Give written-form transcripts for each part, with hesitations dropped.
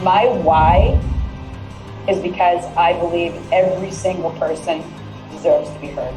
My why is because I believe every single person deserves to be heard.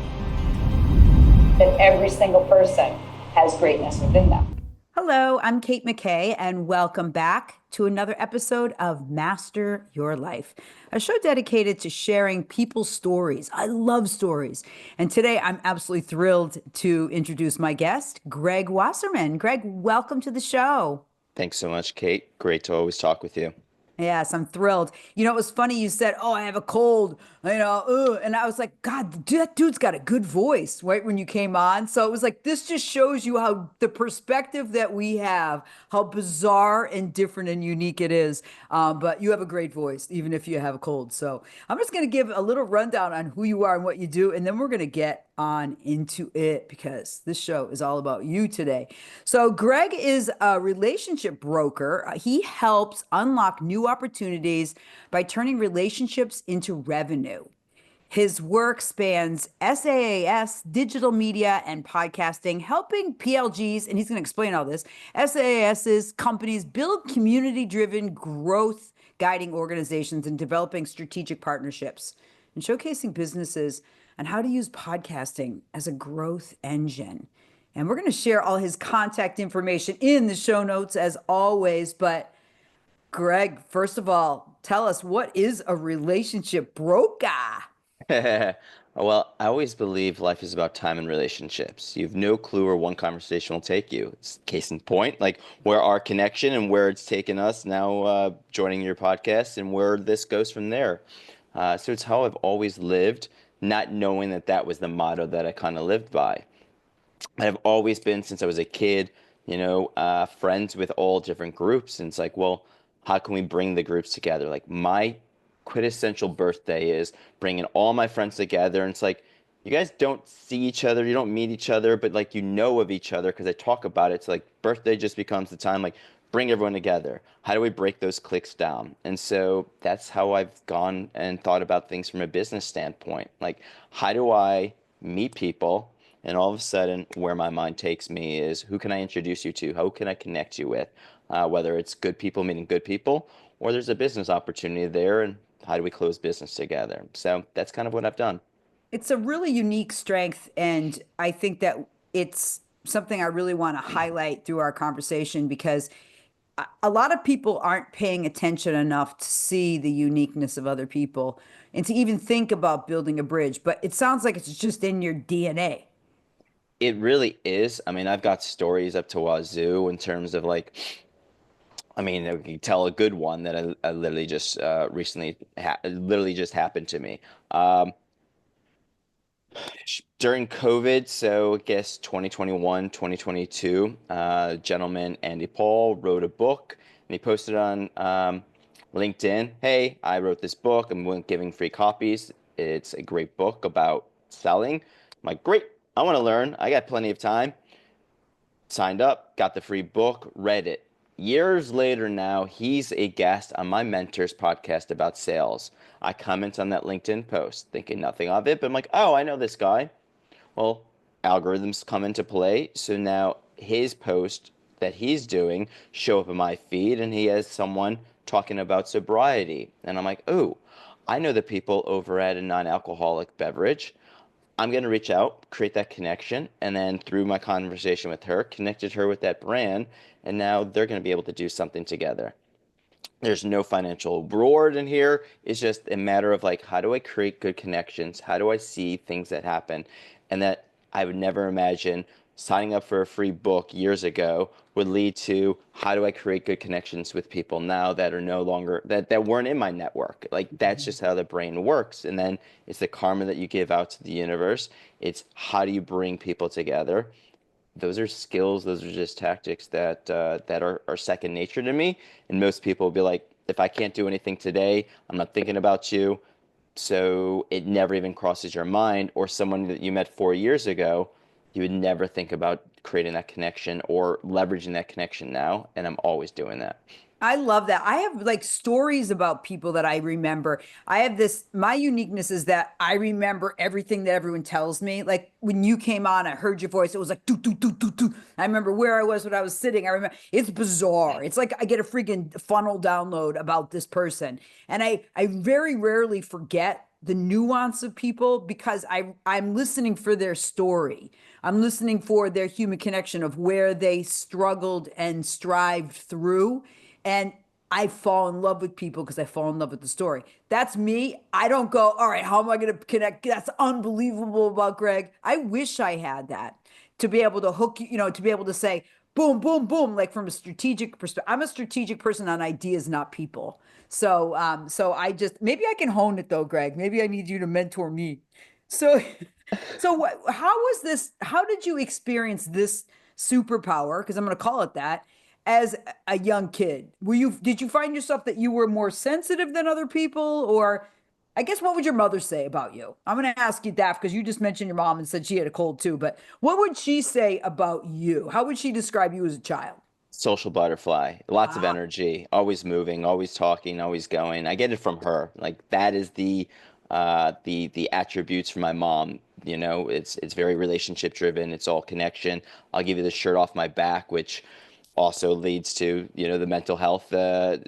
That every single person has greatness within them. Hello, I'm Kate McKay, and welcome back to another episode of Master Your Life, a show dedicated to sharing people's stories. I love stories. And today I'm absolutely thrilled to introduce my guest, Greg Wasserman. Greg, welcome to the show. Thanks so much, Kate. Great to always talk with you. Yes, I'm thrilled. It was funny you said, "Oh, I have a cold," and I was like, "God, that dude's got a good voice," right when you came on. So it was like this just shows you how the perspective that we have, how bizarre and different and unique it is. But you have a great voice, even if you have a cold. So I'm just going to give a little rundown on who you are and what you do, and then we're going to get on into it because this show is all about you today. So, Greg is a relationship broker. He helps unlock new opportunities by turning relationships into revenue. His work spans SaaS, digital media, and podcasting, helping PLGs, and he's going to explain all this, SaaS's companies build community driven growth, guiding organizations and developing strategic partnerships, and showcasing businesses on how to use podcasting as a growth engine. And we're going to share all his contact information in the show notes as always. But Greg, first of all, tell us, what is a relationship broker? Well, I always believe life is about time and relationships. You have no clue where one conversation will take you. It's case in point, like where our connection and where it's taken us now, joining your podcast and where this goes from there. So it's how I've always lived, not knowing that that was the motto that I kind of lived by. I've always been, since I was a kid, friends with all different groups. And it's like, well, how can we bring the groups together? Like my quintessential birthday is bringing all my friends together. And it's like, you guys don't see each other, you don't meet each other, but like, you know of each other because I talk about it. So like birthday just becomes the time, like bring everyone together. How do we break those cliques down? And so that's how I've gone and thought about things from a business standpoint. Like, how do I meet people? And all of a sudden, where my mind takes me is, who can I introduce you to? How can I connect you with? Whether it's good people meeting good people, or there's a business opportunity there, and how do we close business together? So that's kind of what I've done. It's a really unique strength. And I think that it's something I really want to highlight through our conversation because a lot of people aren't paying attention enough to see the uniqueness of other people and to even think about building a bridge. But it sounds like it's just in your DNA. It really is. I mean, I've got stories up to wazoo in terms of like, I mean, I can tell a good one that I literally just literally just happened to me. Um, During COVID, so I guess 2021, 2022, gentleman, Andy Paul, wrote a book and he posted on LinkedIn, hey, I wrote this book. I'm giving free copies. It's a great book about selling. I'm like, great, I want to learn. I got plenty of time. Signed up, got the free book, read it. Years later now, he's a guest on my mentor's podcast about sales. I comment on that LinkedIn post, thinking nothing of it, but I'm like, oh, I know this guy. Well, algorithms come into play, so now his post that he's doing show up in my feed, and he has someone talking about sobriety. And I'm like, oh, I know the people over at a non-alcoholic beverage. I'm going to reach out, create that connection, and then through my conversation with her, connected her with that brand, and now they're going to be able to do something together. There's no financial reward in here. It's just a matter of like, how do I create good connections? How do I see things that happen? And that I would never imagine signing up for a free book years ago would lead to how do I create good connections with people now that are no longer that weren't in my network. Like that's just how the brain works. And then it's the karma that you give out to the universe. It's how do you bring people together? Those are skills, those are just tactics that are second nature to me. And most people will be like, if I can't do anything today, I'm not thinking about you. So it never even crosses your mind. Or someone that you met 4 years ago, you would never think about creating that connection or leveraging that connection now. And I'm always doing that. I love that. I have like stories about people that I remember. I have this, my uniqueness is that I remember everything that everyone tells me. Like when you came on, I heard your voice. It was like, doo, doo, doo, doo, doo. I remember where I was when I was sitting. I remember it's bizarre. It's like I get a freaking funnel download about this person. And I very rarely forget the nuance of people because I'm listening for their story. I'm listening for their human connection of where they struggled and strived through. And I fall in love with people because I fall in love with the story. That's me. I don't go, all right, how am I going to connect? That's unbelievable about Greg. I wish I had that to be able to hook you, to be able to say, boom, boom, boom, like from a strategic perspective. I'm a strategic person on ideas, not people. So I just maybe I can hone it though, Greg. Maybe I need you to mentor me. So, so how was this? How did you experience this superpower? Because I'm going to call it that as a young kid. Did you find yourself that you were more sensitive than other people? Or I guess what would your mother say about you? I'm going to ask you that because you just mentioned your mom and said she had a cold too. But what would she say about you? How would she describe you as a child? Social butterfly, lots of Ah, energy, always moving, always talking, always going. I get it from her. Like that is the attributes from my mom. You know, it's very relationship driven. It's all connection. I'll give you the shirt off my back, which also leads to, you know, the mental health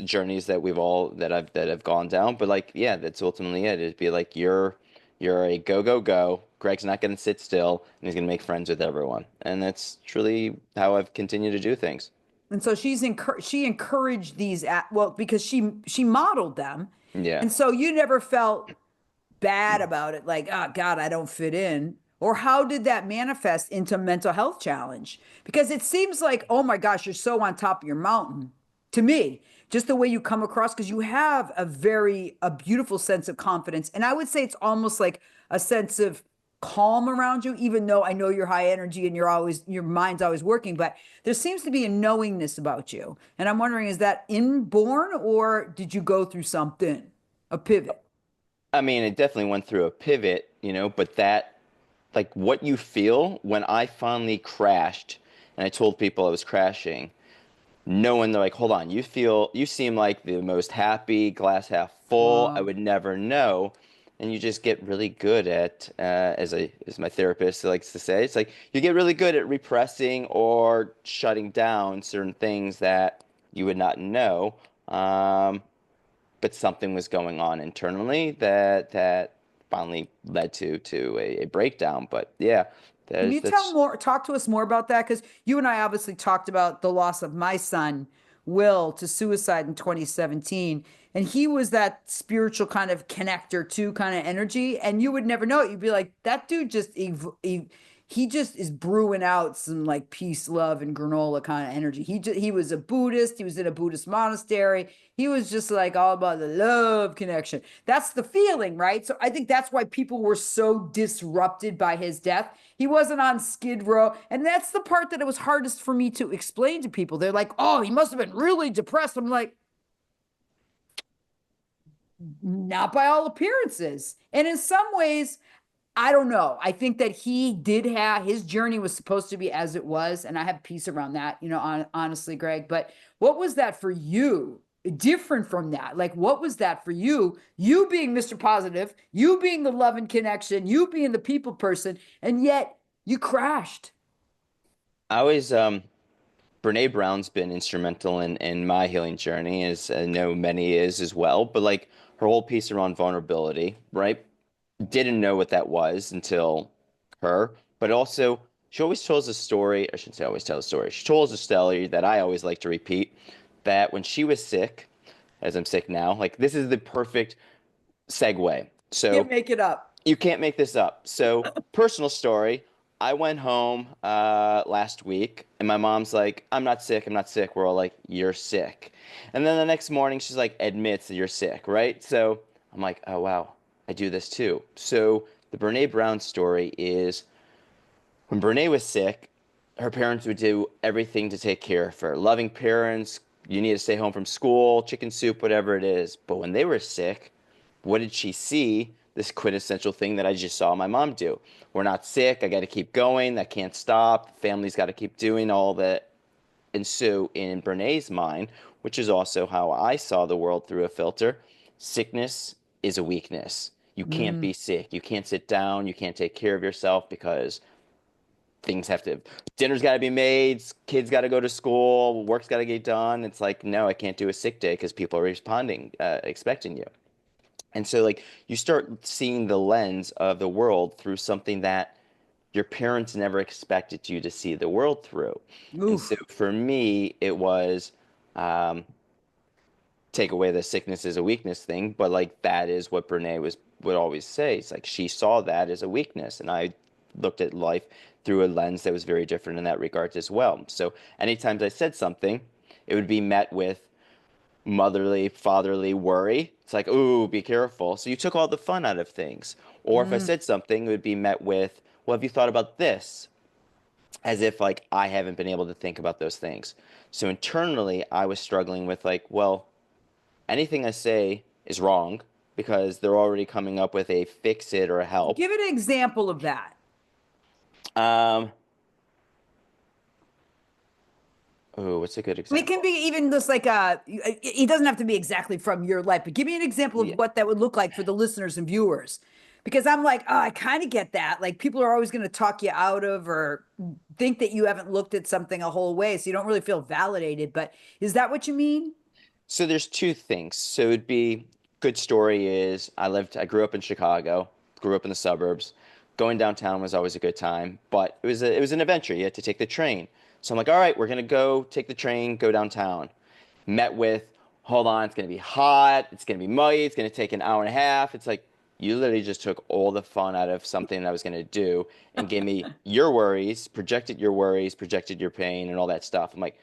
journeys that I've gone down. But like, yeah, that's ultimately it. It'd be like you're a go go go. Greg's not going to sit still, and he's going to make friends with everyone. And that's truly how I've continued to do things. and so she encouraged well because she modeled them, Yeah. and so you never felt bad about it, like, oh God, I don't fit in? Or how did that manifest into mental health challenge? Because it seems like, oh my gosh, you're so on top of your mountain to me, just the way you come across, because you have a beautiful sense of confidence. And I would say it's almost like a sense of calm around you, even though I know you're high energy and your mind's always working, but there seems to be a knowingness about you. And I'm wondering, is that inborn or did you go through something, a pivot? I mean, it definitely went through a pivot, you know, but that, like, what you feel when I finally crashed and I told people I was crashing, no one, they're like, hold on, you seem like the most happy, glass half full. I Wow. would never know. And you just get really good at, as my therapist likes to say, it's like you get really good at repressing or shutting down certain things that you would not know. But something was going on internally that finally led to a breakdown. But yeah, Can there's you that's talk to us more about that? Because you and I obviously talked about the loss of my son, Will, to suicide in 2017. And he was that spiritual kind of connector to kind of energy. And you would never know it. You'd be like, that dude he just is brewing out some like peace, love, and granola kind of energy. He was a Buddhist. He was in a Buddhist monastery. He was just like all about the love connection. That's the feeling, right? So I think that's why people were so disrupted by his death. He wasn't on Skid Row. And that's the part that it was hardest for me to explain to people. They're like, oh, he must have been really depressed. I'm like, not by all appearances. And in some ways, I don't know. I think that he did have his journey was supposed to be as it was, and I have peace around that, honestly, Greg. But what was that for you? Different from that. Like, what was that for you? You being Mr. Positive, you being the love and connection, you being the people person, and yet you crashed. I always Brene Brown's been instrumental in my healing journey, as I know many is as well. But like her whole piece around vulnerability, right? Didn't know what that was until her. But also, she always tells a story. I shouldn't say always tell a story. She told us a story that I always like to repeat. That when she was sick, as I'm sick now, like this is the perfect segue. Can't So make it up. you can't make this up. So, personal story. I went home last week, and my mom's like, I'm not sick. I'm not sick. We're all like, you're sick. And then the next morning, she's like, admits that you're sick, right? So I'm like, oh, wow, I do this too. So the Brene Brown story is when Brene was sick, her parents would do everything to take care of her. Loving parents, you need to stay home from school, chicken soup, whatever it is. But when they were sick, what did she see? This quintessential thing that I just saw my mom do. We're not sick. I got to keep going. That can't stop. The family's got to keep doing all that. And so in Brené's mind, which is also how I saw the world through a filter, sickness is a weakness. You can't Mm. be sick. You can't sit down. You can't take care of yourself because things have to, dinner's got to be made, kids got to go to school, work's got to get done. It's like, no, I can't do a sick day because people are responding, expecting you. And so, like, you start seeing the lens of the world through something that your parents never expected you to see the world through. And so Oof. for me, it was um, take away the sickness is a weakness thing, but like that is what Brene would always say. It's like she saw that as a weakness, and I looked at life through a lens that was very different in that regard as well. So anytime I said something, it would be met with motherly, fatherly worry. It's like, ooh, be careful. So you took all the fun out of things. Or if I Mm. said something, it would be met with, well, have you thought about this? As if like I haven't been able to think about those things. So internally, I was struggling with like, well, anything I say is wrong because they're already coming up with a fix it or a help. Give an example of that. Um, oh, what's a good I mean, it can example? be even just like it doesn't have to be exactly from your life, but give me an example of Yeah. what that would look like for the listeners and viewers. Because I'm like, oh, I kind of get that. Like people are always going to talk you out of or think that you haven't looked at something a whole way. So you don't really feel validated. But is that what you mean? So there's two things. So it'd be good story is I grew up in Chicago, grew up in the suburbs. Going downtown was always a good time, but it was an adventure. You had to take the train. So I'm like, all right, we're gonna go take the train, go downtown. Met with, hold on, it's gonna be hot, it's gonna be muddy, it's gonna take an hour and a half. It's like you literally just took all the fun out of something that I was gonna do and gave me your worries, projected your pain, and all that stuff. I'm like,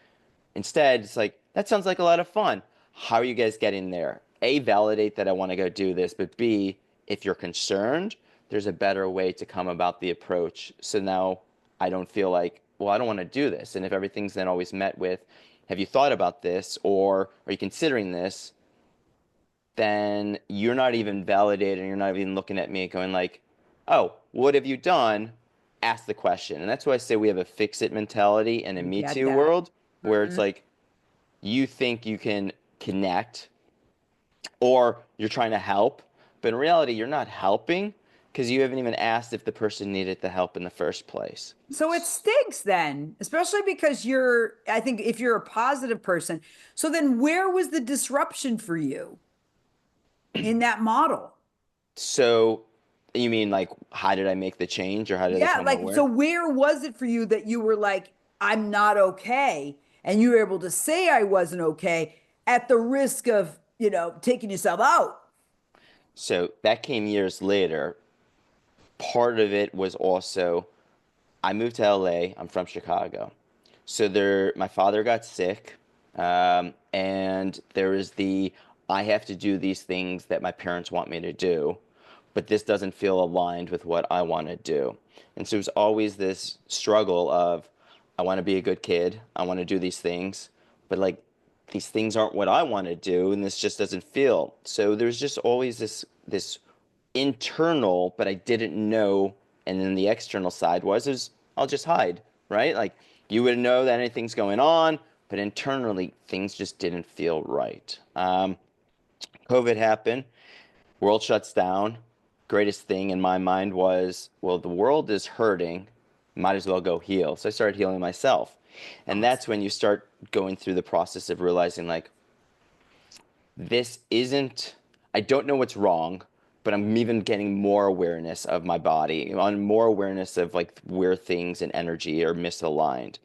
instead, it's like, that sounds like a lot of fun. How are you guys getting there? A, validate that I want to go do this, but B, if you're concerned, there's a better way to come about the approach. So now I don't feel like, well, I don't want to do this. And if everything's then always met with, have you thought about this or are you considering this? Then you're not even validating, you're not even looking at me going like, oh, what have you done? Ask the question. And that's why I say we have a fix it mentality in a I Me get Too that. world where it's Mhm. like you think you can connect or you're trying to help, but in reality, you're not helping because you haven't even asked if the person needed the help in the first place. So it stinks then, especially because I think if you're a positive person, so then where was the disruption for you in that model? So, you mean like, how did I make the change or how did I Yeah, become like, so aware? where was it for you that you were like, I'm not okay? And you were able to say I wasn't okay at the risk of, taking yourself out. So, that came years later. Part of it was also I moved to LA. I'm from Chicago. So my father got sick, and there is I have to do these things that my parents want me to do, but this doesn't feel aligned with what I want to do. And so it was always this struggle of, I want to be a good kid. I want to do these things, but like these things aren't what I want to do, and this just doesn't feel. So there's just always this internal, but I didn't know. And then the external side is I'll just hide, right? Like you would know that anything's going on, but internally things just didn't feel right. COVID happened, world shuts down. Greatest thing in my mind was, well, the world is hurting, might as well go heal. So I started healing myself. And that's when you start going through the process of realizing like, this isn't, I don't know what's wrong, but I'm even getting more awareness of my body, on more awareness of like where things and energy are misaligned.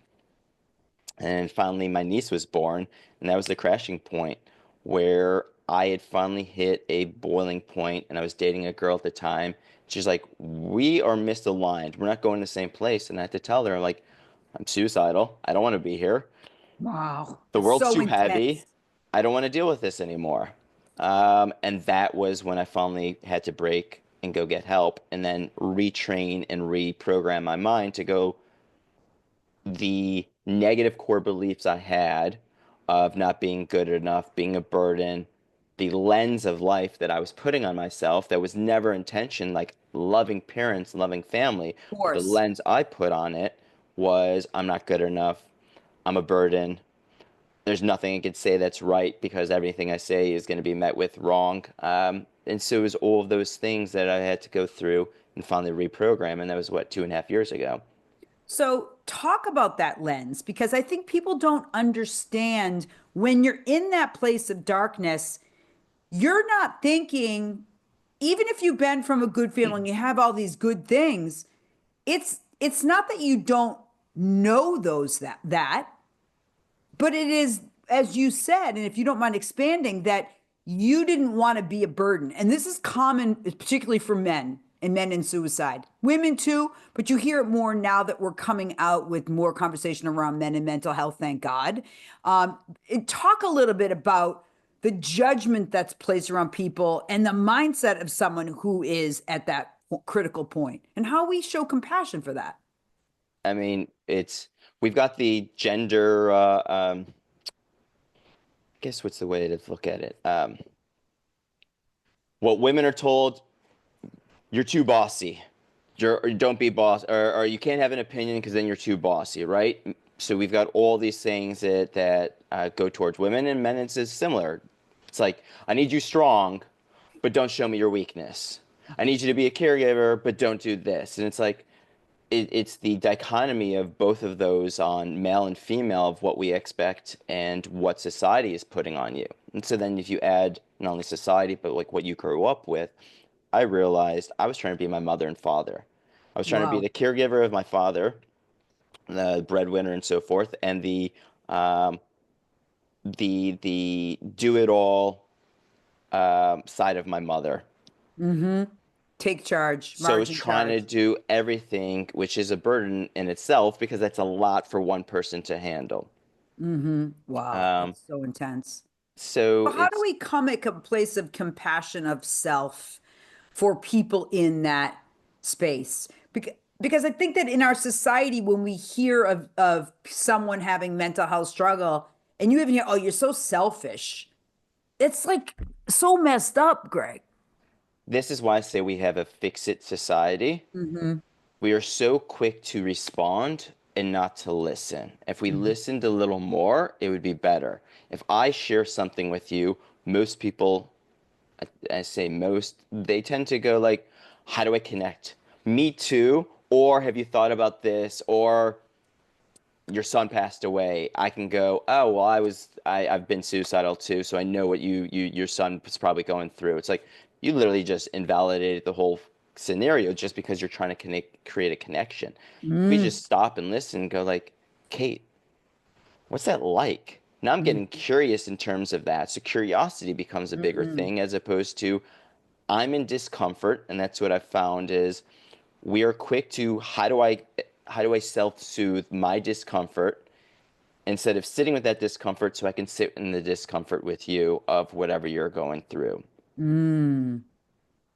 And finally, my niece was born, and that was the crashing point where I had finally hit a boiling point, and I was dating a girl at the time. She's like, "We are misaligned. We're not going to the same place." And I had to tell her, like, "I'm suicidal. I don't want to be here. Wow. The That's world's so too heavy. intense. I don't want to deal with this anymore." And that was when I finally had to break and go get help and then retrain and reprogram my mind to go, the negative core beliefs I had of not being good enough, being a burden, the lens of life that I was putting on myself that was never intention, like loving parents, loving family, Of but the course. lens I put on it was I'm not good enough. I'm a burden. There's nothing I could say that's right because everything I say is going to be met with wrong. And so it was all of those things that I had to go through and finally reprogram. And that was what, 2.5 years ago. So, talk about that lens because I think people don't understand when you're in that place of darkness, you're not thinking, even if you've been from a good feeling, you have all these good things, it's not that you don't know those that, but it is, as you said, and if you don't mind expanding, that you didn't want to be a burden. And this is common, particularly for men and men in suicide. Women too, but you hear it more now that we're coming out with more conversation around men and mental health, thank God. And talk a little bit about the judgment that's placed around people and the mindset of someone who is at that critical point and how we show compassion for that. I mean, we've got the gender, guess what's the way to look at it? What women are told, you're too bossy. Or don't be boss, or you can't have an opinion because then you're too bossy, right? So we've got all these things that go towards women, and men it's similar. It's like, I need you strong, but don't show me your weakness. I need you to be a caregiver, but don't do this. And it's like, it's the dichotomy of both of those on male and female of what we expect and what society is putting on you. And so then if you add not only society, but like what you grew up with, I realized I was trying to be my mother and father. I was trying to be Wow. the caregiver of my father, the breadwinner and so forth, and um, the do it all side of my mother. Mm-hmm. Take charge, So I was margin trying to charge. do everything, which is a burden in itself because that's a lot for one person to handle. Mm-hmm. Wow, Um, that's so intense. so So how do it's we come at a place of compassion of self for people in that space? Because I think that in our society, when we hear of someone having mental health struggle, and you even hear, oh, you're so selfish, it's like so messed up, Greg. This is why I say we have a fix-it society. Mm-hmm. We are so quick to respond and not to listen. If we listened a little more, it would be better. If I share something with you, most people, I say most, they tend to go like, how do I connect? Me too. Or have you thought about this? Or your son passed away. I can go, oh, well, I've been suicidal too. So I know what your son was probably going through. It's like, you literally just invalidated the whole scenario just because you're trying to create a connection. If we Mm-hmm. just stop and listen and go like, Kate, what's that like? Now I'm getting curious in terms of that. So curiosity becomes a bigger Mm-hmm. thing as opposed to I'm in discomfort, and that's what I've found is we are quick to how do I self-soothe my discomfort instead of sitting with that discomfort so I can sit in the discomfort with you of whatever you're going through. Mm.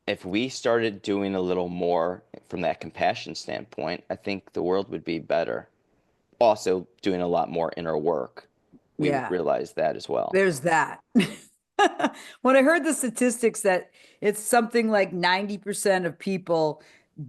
If we started doing a little more from that compassion standpoint, I think the world would be better. Also, doing a lot more inner work. We Yeah. realize that as well. There's that. When I heard the statistics that it's something like 90% of people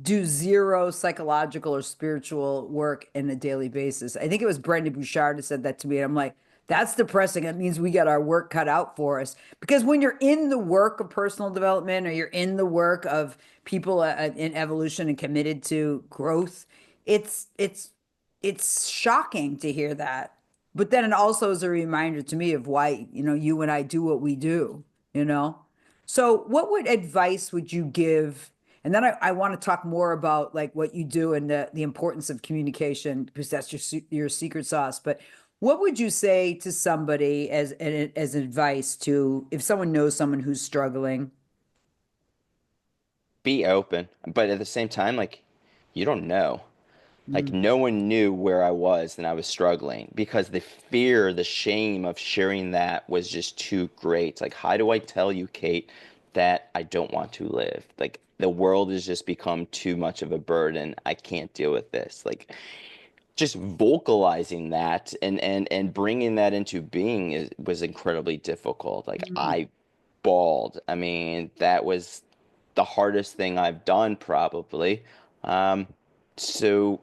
do zero psychological or spiritual work in a daily basis. I think it was Brendon Bouchard who said that to me. And I'm like, that's depressing. It means we got our work cut out for us. Because when you're in the work of personal development or you're in the work of people in evolution and committed to growth, it's it's shocking to hear that. But then it also is a reminder to me of why, you and I do what we do, you know? So what advice would you give? And then I want to talk more about like what you do and the importance of communication because that's your secret sauce. But what would you say to somebody as advice to if someone knows someone who's struggling? Be open, but at the same time, like, you don't know. Like, Mm, no one knew where I was and I was struggling because the fear, the shame of sharing that was just too great. Like, how do I tell you, Kate, that I don't want to live? Like, the world has just become too much of a burden. I can't deal with this. Like, just vocalizing that and bringing that into being was incredibly difficult. Like, mm, I bawled. I mean, that was the hardest thing I've done probably. So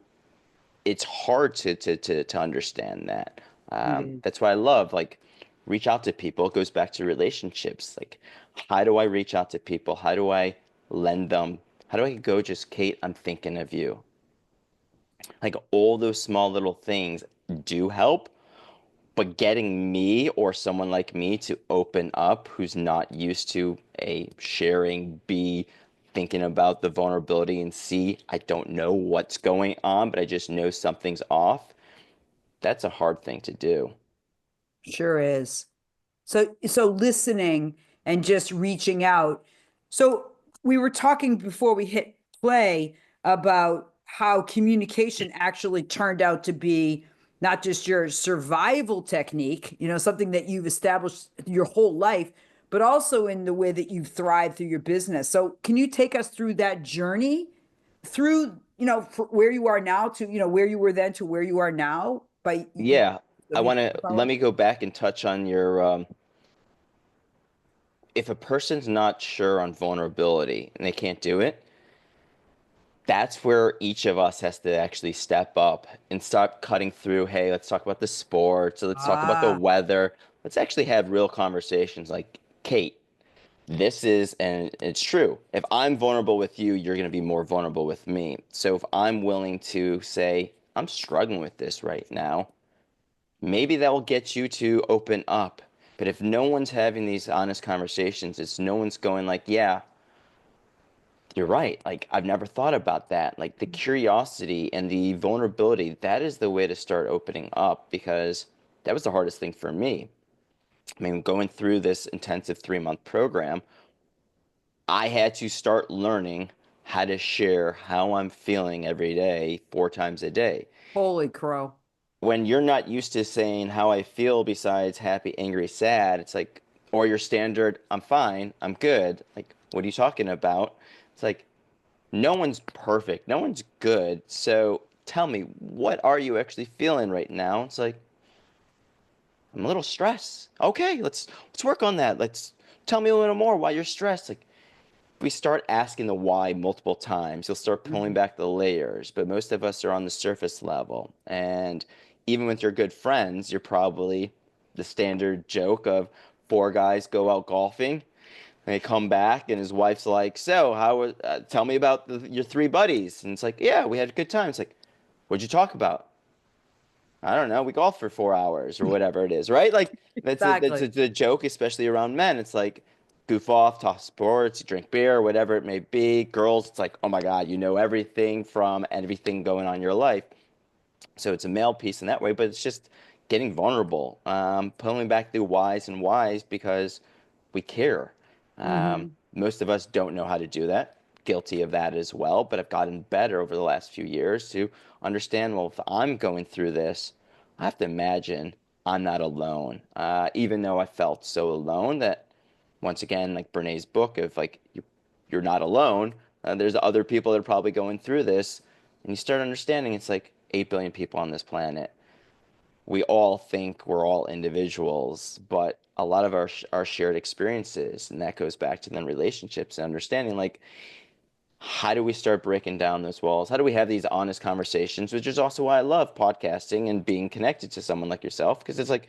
it's hard to understand that. It is. That's why I love like reach out to people. It goes back to relationships. Like, how do I reach out to people? How do I lend them? How do I go just, Kate, I'm thinking of you. Like all those small little things do help, but getting me or someone like me to open up who's not used to A, sharing, B, thinking about the vulnerability, and C, I don't know what's going on, but I just know something's off. That's a hard thing to do. Sure is. So listening and just reaching out. So we were talking before we hit play about how communication actually turned out to be not just your survival technique, something that you've established your whole life, but also in the way that you've thrived through your business. So can you take us through that journey through, where you are now to, where you were then to where you are now by Yeah, I the want to let phone? me go back and touch on your if a person's not sure on vulnerability and they can't do it, that's where each of us has to actually step up and start cutting through. Hey, let's talk about the sports. Let's talk about the Ah, weather. Let's actually have real conversations like, Kate, this is, and it's true. If I'm vulnerable with you, you're going to be more vulnerable with me. So if I'm willing to say, I'm struggling with this right now, maybe that will get you to open up. But if no one's having these honest conversations, it's no one's going like, yeah, you're right. Like, I've never thought about that. Like, the curiosity and the vulnerability, that is the way to start opening up because that was the hardest thing for me. I mean, going through this intensive 3-month program, I had to start learning how to share how I'm feeling every day, 4 times a day. holy crow. When you're not used to saying how I feel besides happy, angry, sad, it's like, or your standard, I'm fine, I'm good. Like, what are you talking about? It's like, no one's perfect, no one's good. So tell me, what are you actually feeling right now? It's like, I'm a little stressed. Okay, let's work on that. Let's tell me a little more why you're stressed. Like, we start asking the why multiple times, you'll start pulling Mhm. back the layers. But most of us are on the surface level. And even with your good friends, you're probably the standard joke of 4 guys go out golfing. And they come back, and his wife's like, "So, tell me about your 3 buddies." And it's like, "Yeah, we had a good time." It's like, "What'd you talk about?" I don't know. We golfed for 4 hours or whatever it is, right? Like Exactly. the joke, especially around men. It's like goof off, talk sports, drink beer, whatever it may be. Girls, it's like, oh my God, you know everything from everything going on in your life. So it's a male piece in that way, but it's just getting vulnerable, pulling back the whys and whys because we care. Most of us don't know how to do that. Guilty of that as well, but I've gotten better over the last few years to understand, well, if I'm going through this, I have to imagine I'm not alone. Even though I felt so alone that, once again, like Brené's book of like, you're not alone. There's other people that are probably going through this. And you start understanding it's like 8 billion people on this planet. We all think we're all individuals, but a lot of our shared experiences, and that goes back to then relationships and understanding like how do we start breaking down those walls? How do we have these honest conversations, which is also why I love podcasting and being connected to someone like yourself, because it's like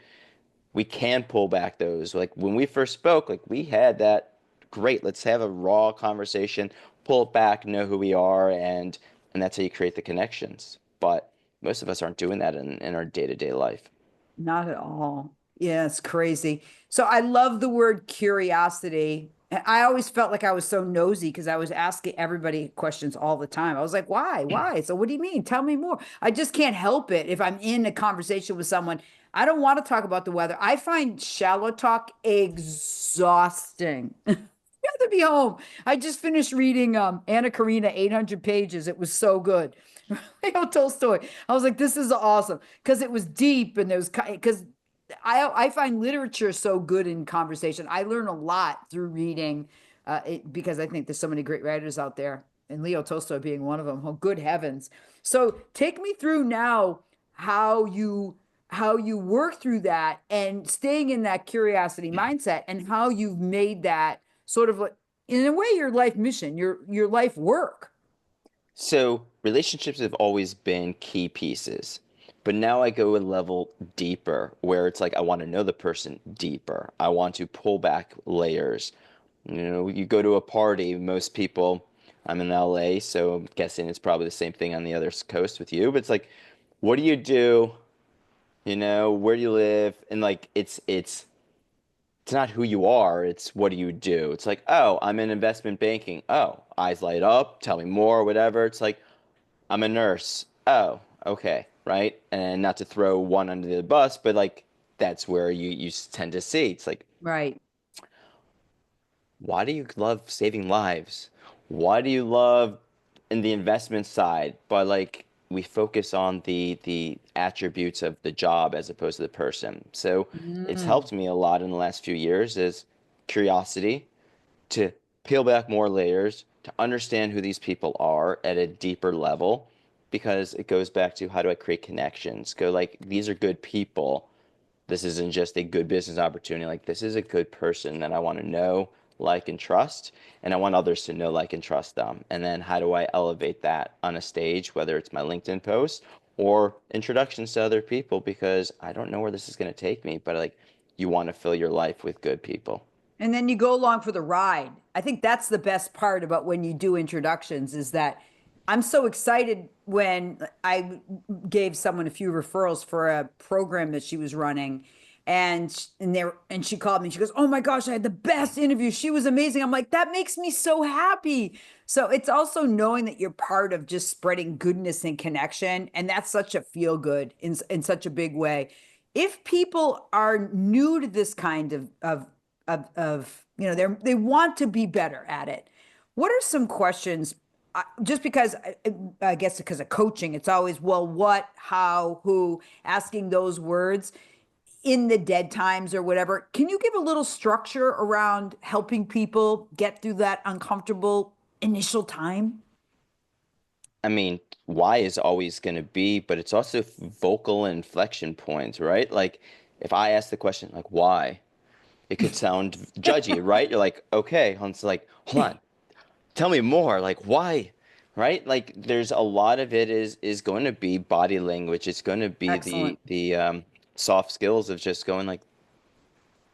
we can pull back those. Like when we first spoke, like we had that great, let's have a raw conversation, pull it back, know who we are, and that's how you create the connections. But most of us aren't doing that in our day-to-day life. Not at all. Yeah, it's crazy. So I love the word curiosity. And I always felt like I was so nosy because I was asking everybody questions all the time. I was like, why? Why? So what do you mean? Tell me more. I just can't help it if I'm in a conversation with someone. I don't want to talk about the weather. I find shallow talk exhausting. To be home. I just finished reading Anna Karina 800 pages. It was so good. Leo Tolstoy. I was like, this is awesome because it was deep and there was because I find literature so good in conversation. I learn a lot through reading because I think there's so many great writers out there, and Leo Tolstoy being one of them. Oh, good heavens! So take me through now how you work through that and staying in that curiosity mindset and how you've made that sort of like, in a way, your life mission, your life work. So relationships have always been key pieces, But now I go a level deeper where it's like I want to know the person deeper. I want to pull back layers. You know, you go to a party, most people, I'm in LA, so I'm guessing it's probably the same thing on the other coast with you, but it's like, what do you do? You know, where do you live? And like it's not who you are, it's what do you do? It's like, oh, I'm in investment banking. Oh, eyes light up, tell me more, whatever. It's like, I'm a nurse. Oh, okay, right? And not to throw one under the bus, but like that's where you tend to see. It's like, Right. why do you love saving lives? Why do you love in the investment side? But like we focus on the attributes of the job as opposed to the person. So it's Mm. helped me a lot in the last few years is curiosity to peel back more layers, to understand who these people are at a deeper level, because it goes back to how do I create connections? Go like, these are good people. This isn't just a good business opportunity. Like, this is a good person that I want to know, like, and trust. And I want others to know, like, and trust them. And then how do I elevate that on a stage, whether it's my LinkedIn post or introductions to other people? Because I don't know where this is going to take me, but like, you want to fill your life with good people. And then you go along for the ride. I think that's the best part about when you do introductions is that I'm so excited when I gave someone a few referrals for a program that she was running and she called me. She goes, "Oh my gosh, I had the best interview. She was amazing." I'm like, "That makes me so happy." So it's also knowing that you're part of just spreading goodness and connection, and that's such a feel good in such a big way. If people are new to this kind of they want to be better at it, what are some questions, just because I guess because of coaching it's always, well, what, how, who, asking those words in the dead times or whatever. Can you give a little structure around helping people get through that uncomfortable initial time? I mean, why is always going to be, but it's also vocal inflection points, right? Like, if I ask the question, like, why, it could sound judgy, right? You're like, okay, it's like, hold on, tell me more. Like, why, right? Like, there's a lot of it is going to be body language. It's going to be Excellent. the soft skills of just going like,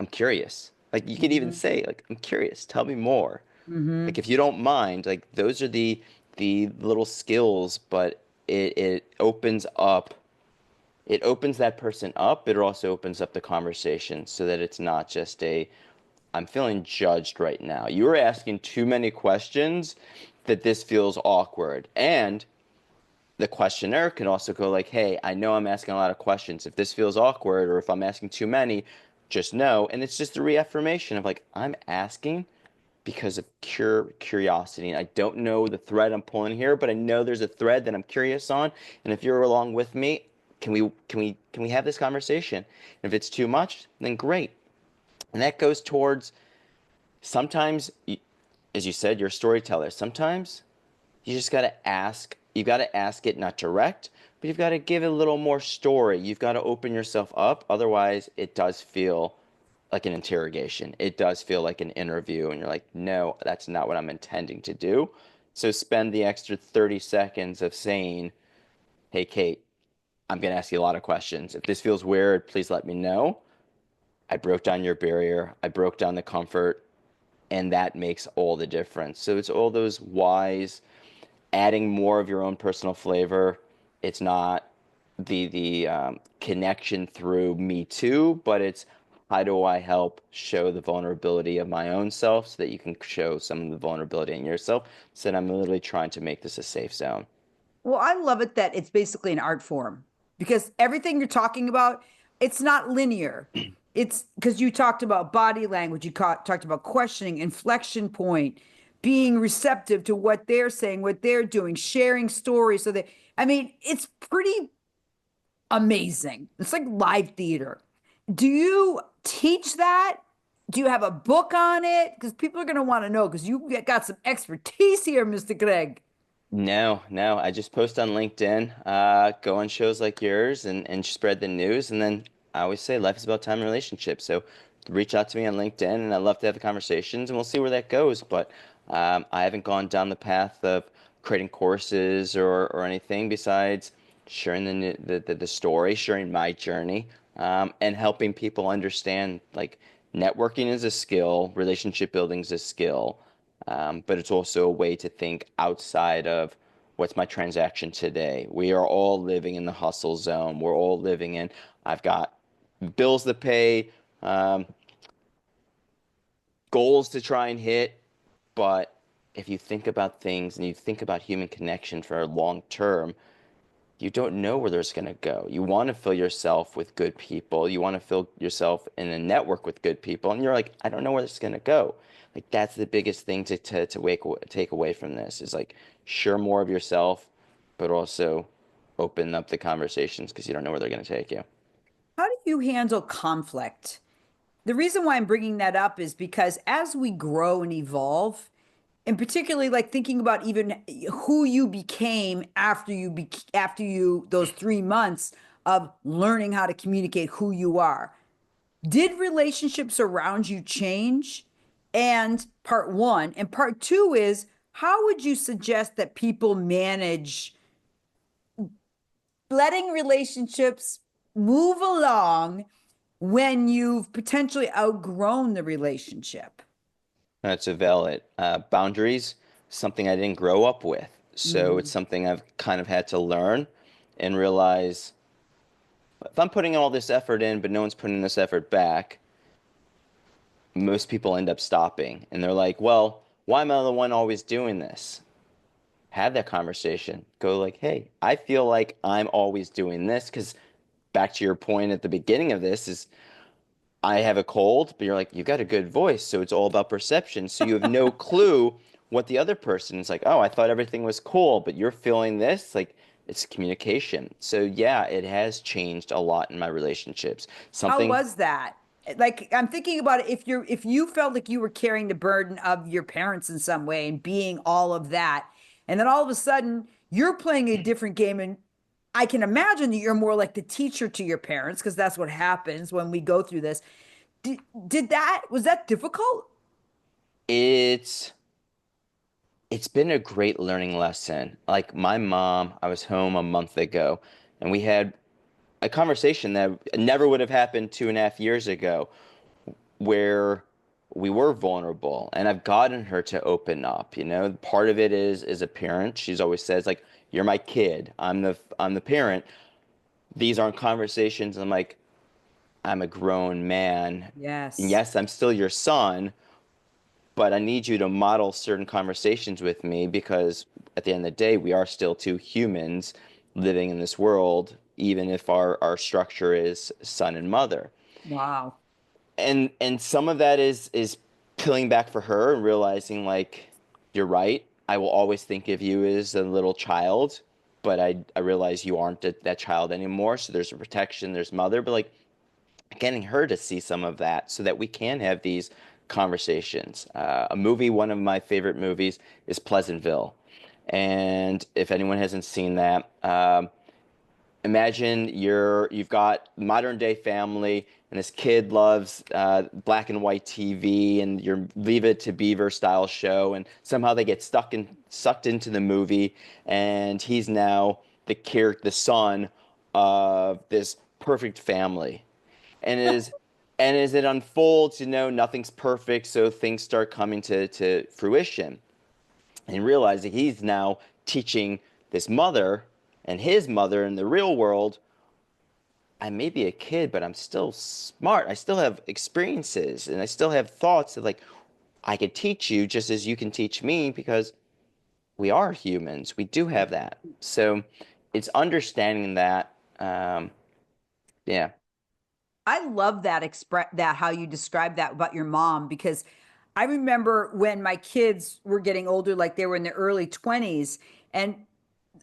I'm curious. Like, you could even Hmm. say, like, I'm curious. Tell me more. Like, Hmm. if you don't mind, like, those are the little skills, but it opens up, it opens that person up. It also opens up the conversation so that it's not just a, I'm feeling judged right now. You are asking too many questions that this feels awkward. And the questionnaire can also go like, hey, I know I'm asking a lot of questions. If this feels awkward or if I'm asking too many, just know. And it's just a reaffirmation of like, I'm asking because of curiosity. And I don't know the thread I'm pulling here, but I know there's a thread that I'm curious on. And if you're along with me, can we have this conversation? And if it's too much, then great. And that goes towards sometimes, as you said, you're a storyteller. Sometimes you just got to ask. You got to ask it not direct, but you've got to give it a little more story. You've got to open yourself up. Otherwise, it does feel like an interrogation. It does feel like an interview. And you're like, no, that's not what I'm intending to do. So spend the extra 30 seconds of saying, hey, Kate, I'm going to ask you a lot of questions. If this feels weird, please let me know. I broke down your barrier. I broke down the comfort. And that makes all the difference. So it's all those whys, adding more of your own personal flavor. It's not the connection through me too, but it's how do I help show the vulnerability of my own self so that you can show some of the vulnerability in yourself. So that I'm literally trying to make this a safe zone. Well, I love it that it's basically an art form because everything you're talking about, it's not linear. It's because you talked about body language, talked about questioning, inflection point, being receptive to what they're saying, what they're doing, sharing stories. So that, I mean, it's pretty amazing. It's like live theater. Do you teach that? Do you have a book on it? Because people are going to want to know because you got some expertise here, Mr. Greg. No, no. I just post on LinkedIn, go on shows like yours and spread the news. And then I always say life is about time and relationships. So reach out to me on LinkedIn and I'd love to have the conversations and we'll see where that goes. But I haven't gone down the path of creating courses or anything besides sharing the story, sharing my journey, and helping people understand like networking is a skill, relationship building is a skill, but it's also a way to think outside of what's my transaction today. We are all living in the hustle zone. We're all living in, I've got bills to pay, um, goals to try and hit, but if you think about things and you think about human connection for a long term, you don't know where there's going to go. You want to fill yourself with good people. You want to fill yourself in a network with good people. And you're like, I don't know where this is going to go. Like, that's the biggest thing take away from this is like, share more of yourself, but also open up the conversations because you don't know where they're going to take you. How do you handle conflict? The reason why I'm bringing that up is because as we grow and evolve, and particularly like thinking about even who you became after you those 3 months of learning how to communicate who you are, did relationships around you change? And part one. And part two is, how would you suggest that people manage letting relationships move along when you've potentially outgrown the relationship? That's a valid boundaries, something I didn't grow up with. So it's Mm. something I've kind of had to learn and realize if I'm putting all this effort in, but no one's putting this effort back, most people end up stopping. And they're like, well, why am I the one always doing this? Have that conversation. Go like, hey, I feel like I'm always doing this because back to your point at the beginning of this is I have a cold, but you're like, you got a good voice. So it's all about perception. So you have no clue what the other person is like, oh, I thought everything was cool, but you're feeling this. Like it's communication. So yeah, it has changed a lot in my relationships. How Something was that? Like I'm thinking about it, if you felt like you were carrying the burden of your parents in some way and being all of that, and then all of a sudden you're playing a different game, and I can imagine that you're more like the teacher to your parents because that's what happens when we go through this. Did that was that difficult? it's it's been a great learning lesson. Like my mom, I was home a month ago and we had a conversation that never would have happened 2.5 years ago where we were vulnerable and I've gotten her to open up. Part of it is a parent. She's always says like, you're my kid. I'm the parent. These aren't conversations. I'm like, I'm a grown man. And Yes. yes, I'm still your son, but I need you to model certain conversations with me because at the end of the day, we are still two humans living in this world, even if our structure is son and mother. Wow. And some of that is peeling back for her and realizing like, you're right. I will always think of you as a little child, but I realize you aren't that child anymore. So there's a protection, there's mother, but like getting her to see some of that so that we can have these conversations. One of my favorite movies is Pleasantville. And if anyone hasn't seen that, imagine you've got modern day family and this kid loves black and white TV and your Leave It to Beaver style show and somehow they get sucked into the movie and he's now the son of this perfect family and as it unfolds, nothing's perfect, so things start coming to fruition. And realizing he's now teaching this mother and his mother in the real world, I may be a kid, but I'm still smart. I still have experiences and I still have thoughts that like I could teach you just as you can teach me because we are humans. We do have that. So it's understanding that. Yeah. I love that how you described that about your mom because I remember when my kids were getting older, like they were in their early 20s, and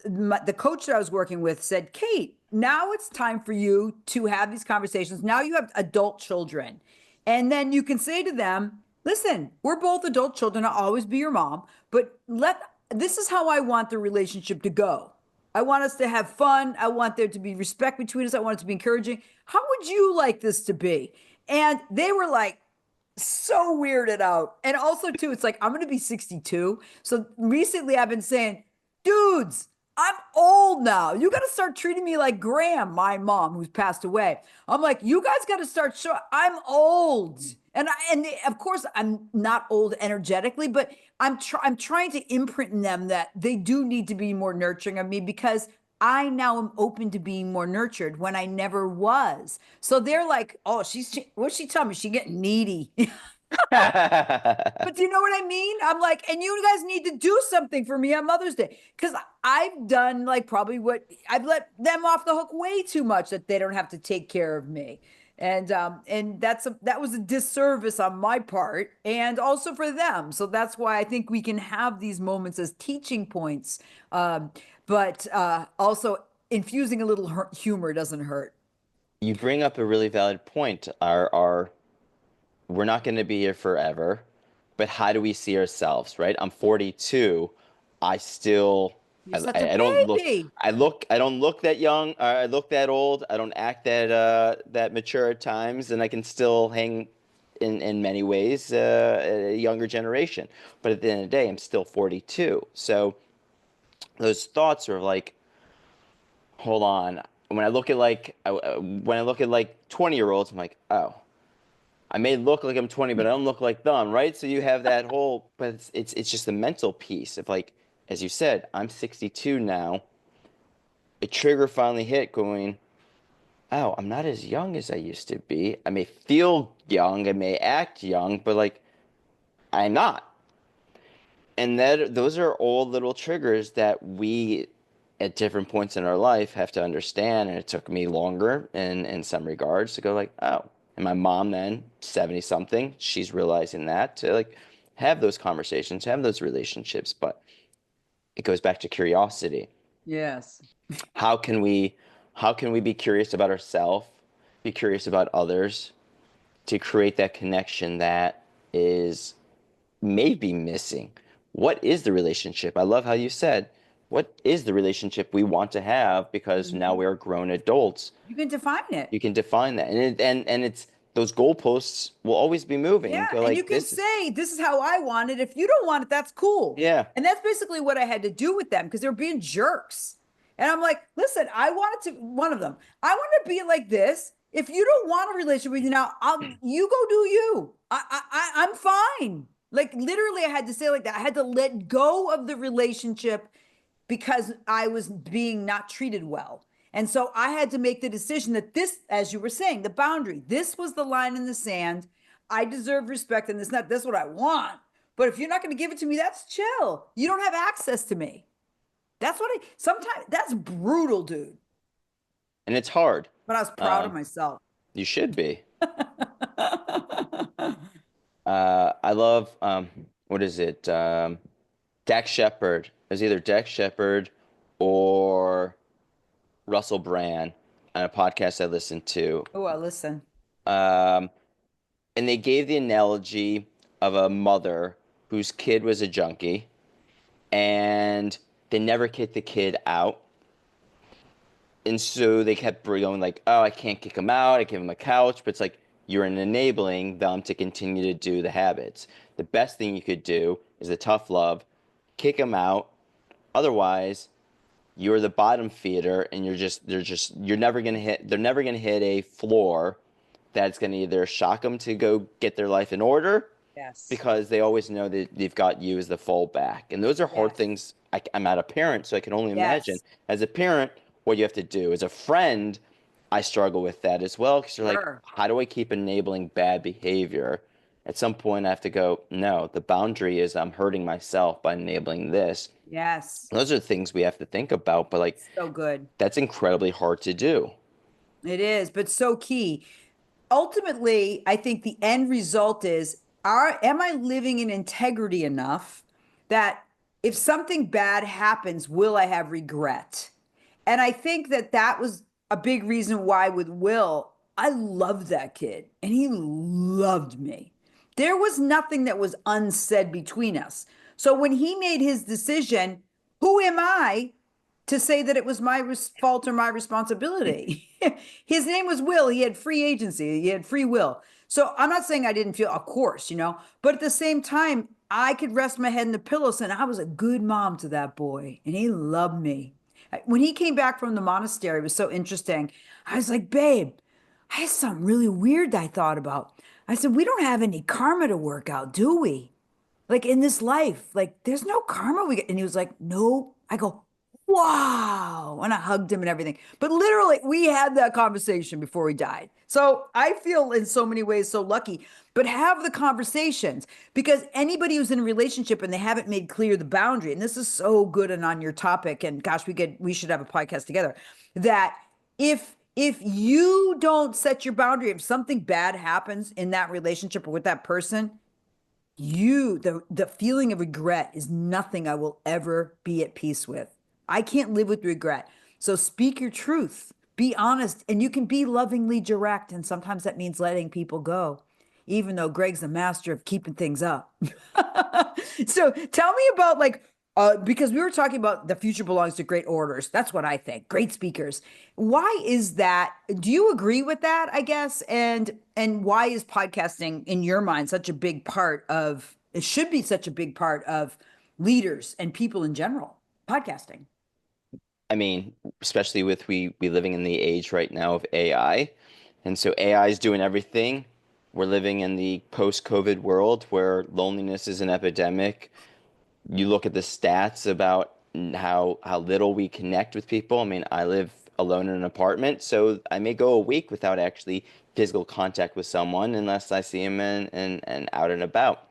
the coach that I was working with said, Kate, now it's time for you to have these conversations. Now you have adult children. And then you can say to them, listen, we're both adult children. I'll always be your mom, but this is how I want the relationship to go. I want us to have fun. I want there to be respect between us. I want it to be encouraging. How would you like this to be? And they were like, so weirded out. And also, too, it's like, I'm going to be 62. So recently I've been saying, dudes, I'm old now. You got to start treating me like Graham, my mom, who's passed away. I'm like, you guys got to start show. I'm old, and of course I'm not old energetically, but I'm trying to imprint in them that they do need to be more nurturing of me because I now am open to being more nurtured when I never was. So they're like, oh, what's she telling me? She getting needy. But do you know what I mean? I'm like, and you guys need to do something for me on Mother's Day because I've done like probably what I've let them off the hook way too much that they don't have to take care of me. And that was a disservice on my part and also for them. So that's why I think we can have these moments as teaching points. But also infusing a little humor doesn't hurt. You bring up a really valid point. Our we're not going to be here forever, but how do we see ourselves, right? I'm 42. I still, You're such a I don't look, baby. I don't look that young. I look that old. I don't act that mature at times, and I can still hang in many ways a younger generation. But at the end of the day, I'm still 42. So those thoughts are like, hold on. When I look at like 20-year-olds, I'm like, oh. I may look like I'm 20, but I don't look like them, right? So you have that whole, but it's just the mental piece of like, as you said, I'm 62 now. A trigger finally hit going, oh, I'm not as young as I used to be. I may feel young, I may act young, but like I'm not. And that those are all little triggers that we at different points in our life have to understand. And it took me longer in some regards to go like, oh, and my mom then 70 something, she's realizing that to like have those conversations, have those relationships. But it goes back to curiosity. Yes. How can we be curious about ourselves, be curious about others to create that connection that is maybe missing? What is the relationship? I love how you said, what is the relationship we want to have? Because now we are grown adults. You can define it. You can define that, and it's those goalposts will always be moving. Yeah, And go and you like can say, this is how I want it. If you don't want it, that's cool. Yeah. And that's basically what I had to do with them because they're being jerks. And I'm like, listen, I wanted to, one of them, I want to be like this. If you don't want a relationship with you now, you go do you. I'm fine. Like literally, I had to say like that. I had to let go of the relationship because I was being not treated well. And so I had to make the decision that this, as you were saying, the boundary, this was the line in the sand. I deserve respect, and that's what I want. But if you're not going to give it to me, that's chill. You don't have access to me. That's what sometimes that's brutal, dude. And it's hard. But I was proud of myself. You should be. I love what is it? Dax Shepard. It was either Dax Shepard or Russell Brand on a podcast I listened to. Oh, I listen. And they gave the analogy of a mother whose kid was a junkie, and they never kicked the kid out. And so they kept going like, oh, I can't kick him out. I give him a couch. But it's like, you're enabling them to continue to do the habits. The best thing you could do is the tough love, kick them out. Otherwise, you're the bottom feeder, and they're never gonna hit a floor that's gonna either shock them to go get their life in order, Yes, because they always know that they've got you as the fallback, and those are hard things. I'm not a parent, so I can only imagine as a parent what you have to do. As a friend, I struggle with that as well because you're like, how do I keep enabling bad behavior? At some point, I have to go, no, the boundary is I'm hurting myself by enabling this. Yes. Those are things we have to think about, but like, so good. That's incredibly hard to do. It is, but so key. Ultimately, I think the end result is, am I living in integrity enough that if something bad happens, will I have regret? And I think that was a big reason why with Will, I loved that kid and he loved me. There was nothing that was unsaid between us. So when he made his decision, who am I to say that it was my fault or my responsibility? His name was Will. He had free agency. He had free will. So I'm not saying I didn't feel, of course, but at the same time, I could rest my head in the pillow saying I was a good mom to that boy and he loved me. When he came back from the monastery, it was so interesting. I was like, babe, I had something really weird that I thought about. I said, we don't have any karma to work out, do we? Like in this life, like there's no karma we get. And he was like, no. I go, wow. And I hugged him and everything. But literally, we had that conversation before he died. So I feel in so many ways so lucky, but have the conversations because anybody who's in a relationship and they haven't made clear the boundary, and this is so good and on your topic, and gosh, we should have a podcast together, that if you don't set your boundary, if something bad happens in that relationship or with that person, the feeling of regret is nothing I will ever be at peace with. I can't live with regret. So speak your truth, be honest, and you can be lovingly direct. And sometimes that means letting people go, even though Greg's the master of keeping things up. So tell me about like because we were talking about the future belongs to great orators. That's what I think. Great speakers. Why is that? Do you agree with that, I guess? And why is podcasting in your mind such a big part of it should be such a big part of leaders and people in general? Podcasting. I mean, especially with we living in the age right now of AI, and so AI is doing everything. We're living in the post-COVID world where loneliness is an epidemic. You look at the stats about how little we connect with people. I mean, I live alone in an apartment, so I may go a week without actually physical contact with someone unless I see him and out and about.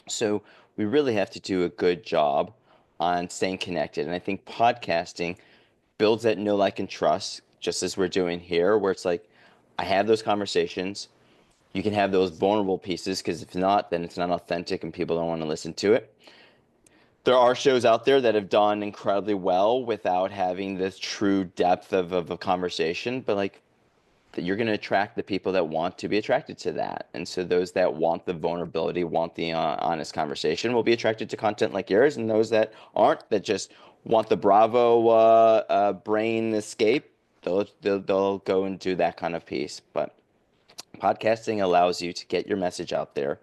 So we really have to do a good job on staying connected. And I think podcasting builds that know, like, and trust, just as we're doing here, where it's like, I have those conversations. You can have those vulnerable pieces, because if not, then it's not authentic and people don't want to listen to it. There are shows out there that have done incredibly well without having this true depth of a conversation, but like you're going to attract the people that want to be attracted to that. And so those that want the vulnerability, want the honest conversation will be attracted to content like yours. And those that aren't, that just want the Bravo brain escape, they'll go and do that kind of piece. But podcasting allows you to get your message out there,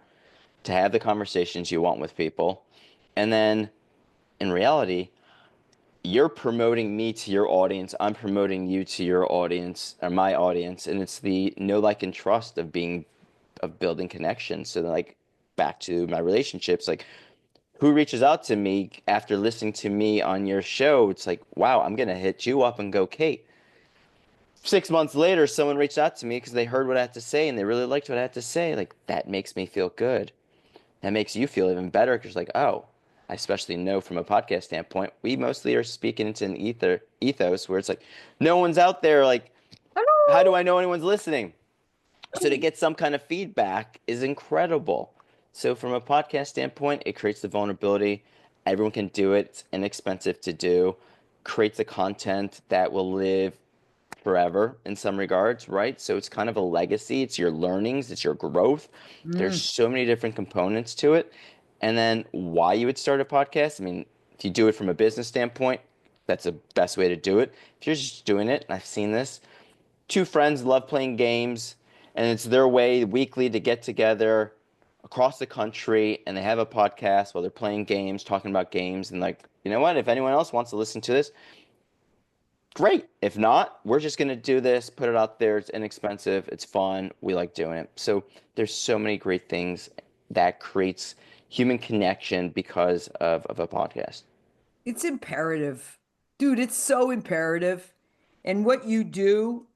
to have the conversations you want with people. And then in reality, you're promoting me to your audience. I'm promoting you to your audience or my audience. And it's the know, like, and trust of building connections. So like back to my relationships, like who reaches out to me after listening to me on your show? It's like, wow, I'm going to hit you up and go, Kate. 6 months later, someone reached out to me because they heard what I had to say and they really liked what I had to say. Like that makes me feel good. That makes you feel even better because like, oh, I especially know from a podcast standpoint, we mostly are speaking into an ethos where it's like, no one's out there. Like, how do I know anyone's listening? So to get some kind of feedback is incredible. So from a podcast standpoint, it creates the vulnerability. Everyone can do it. It's inexpensive to do. Creates the content that will live forever in some regards, right? So it's kind of a legacy. It's your learnings, it's your growth. There's so many different components to it. And then why you would start a podcast, I mean, if you do it from a business standpoint, that's the best way to do it. If you're just doing it, and I've seen this, two friends love playing games, and it's their way weekly to get together across the country, and they have a podcast while they're playing games, talking about games, and like, you know what, if anyone else wants to listen to this, great. If not, we're just going to do this, put it out there. It's inexpensive. It's fun. We like doing it. So there's so many great things that creates human connection because of a podcast. It's imperative. Dude, it's so imperative. And what you do,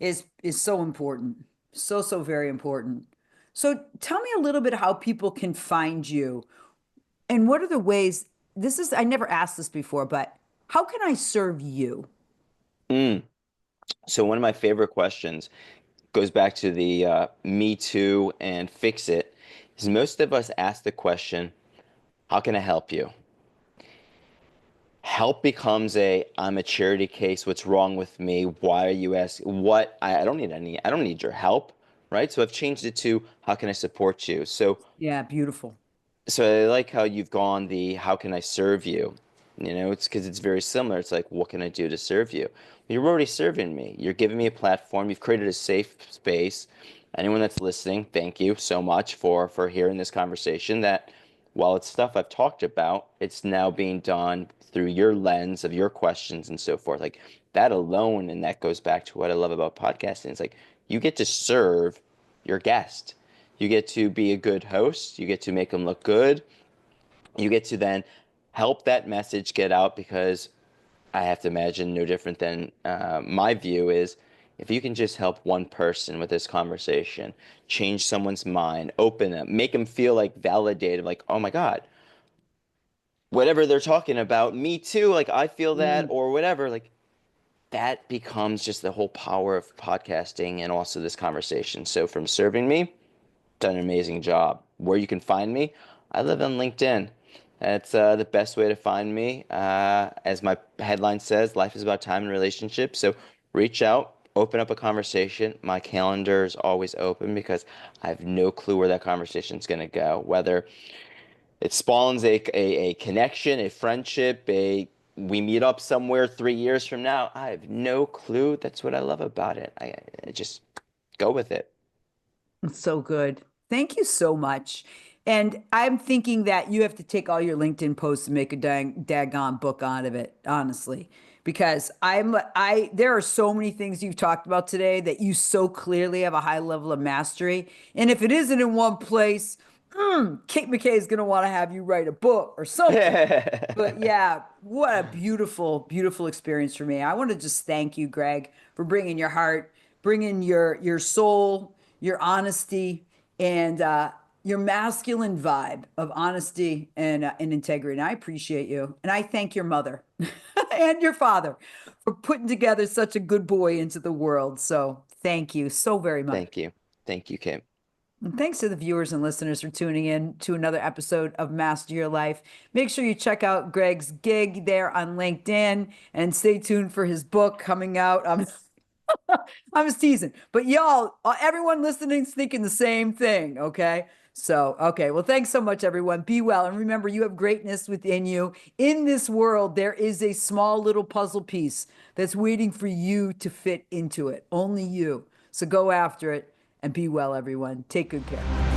is so important. So very important. So tell me a little bit how people can find you and what are the ways this is I never asked this before, but how can I serve you? Mm. So one of my favorite questions goes back to the Me Too and Fix It, is most of us ask the question, how can I help you? Help becomes I'm a charity case. What's wrong with me? Why are you asking? I don't need your help, right? So I've changed it to how can I support you? Yeah, beautiful. So I like how you've gone the how can I serve you? It's because it's very similar. It's like, what can I do to serve you? You're already serving me. You're giving me a platform. You've created a safe space. Anyone that's listening, thank you so much for hearing this conversation that while it's stuff I've talked about, it's now being done through your lens of your questions and so forth. Like that alone, and that goes back to what I love about podcasting. It's like you get to serve your guest. You get to be a good host. You get to make them look good. You get to then help that message get out, because I have to imagine no different than my view is, if you can just help one person with this conversation, change someone's mind, open them, make them feel like validated, like, oh my God, whatever they're talking about, me too, like I feel that, or whatever, like that becomes just the whole power of podcasting and also this conversation. So from serving me, done an amazing job. Where you can find me, I live on LinkedIn. That's the best way to find me. As my headline says, life is about time and relationships. So reach out, open up a conversation. My calendar is always open because I have no clue where that conversation is going to go. Whether it spawns a connection, a friendship, we meet up somewhere 3 years from now, I have no clue. That's what I love about it. I just go with it. It's so good. Thank you so much. And I'm thinking that you have to take all your LinkedIn posts and make a daggone book out of it, honestly, because there are so many things you've talked about today that you so clearly have a high level of mastery. And if it isn't in one place, Kate McKay is going to want to have you write a book or something. But yeah, what a beautiful, beautiful experience for me. I want to just thank you, Greg, for bringing your heart, bringing your soul, your honesty, and your masculine vibe of honesty and integrity. And I appreciate you. And I thank your mother and your father for putting together such a good boy into the world. So thank you so very much. Thank you. Thank you, Kim. And thanks to the viewers and listeners for tuning in to another episode of Master Your Life. Make sure you check out Greg's gig there on LinkedIn and stay tuned for his book coming out. I'm just teasing, but y'all, everyone listening is thinking the same thing. Okay. So, okay. Well, thanks so much, everyone. Be well. And remember, you have greatness within you. In this world, there is a small little puzzle piece that's waiting for you to fit into it. Only you. So go after it and be well, everyone. Take good care.